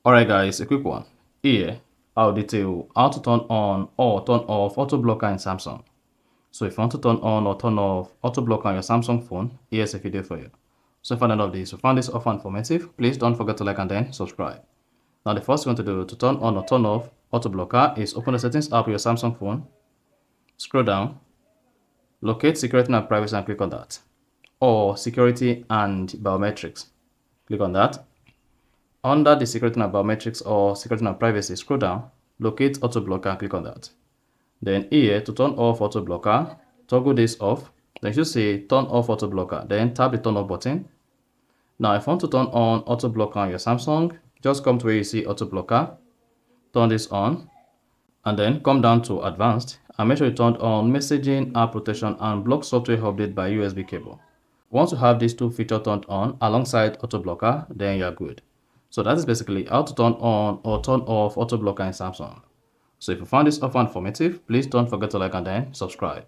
Alright guys, a quick one. Here, I'll detail how to turn on or turn off auto blocker in Samsung. So if you want to turn on or turn off auto blocker on your Samsung phone, here's a video for you. So if you found this, offer informative, please don't forget to like and then subscribe. Now the first thing you want to do to turn on or turn off auto blocker is open the settings app of your Samsung phone, scroll down, locate security and privacy and click on that. Or security and biometrics, click on that. Under the security and biometrics or security and privacy, scroll down, locate auto blocker and click on that. Then here, to turn off auto blocker, toggle this off. Then you should say turn off auto blocker. Then tap the turn off button. Now if you want to turn on auto blocker on your Samsung, just come to where you see auto blocker, turn this on, and then come down to advanced and make sure you turn on messaging, app protection and block software update by USB cable. Once you have these two features turned on alongside auto blocker, then you're good. So that is basically how to turn on or turn off auto blocker in Samsung. So if you found this offer informative, please don't forget to like and then subscribe.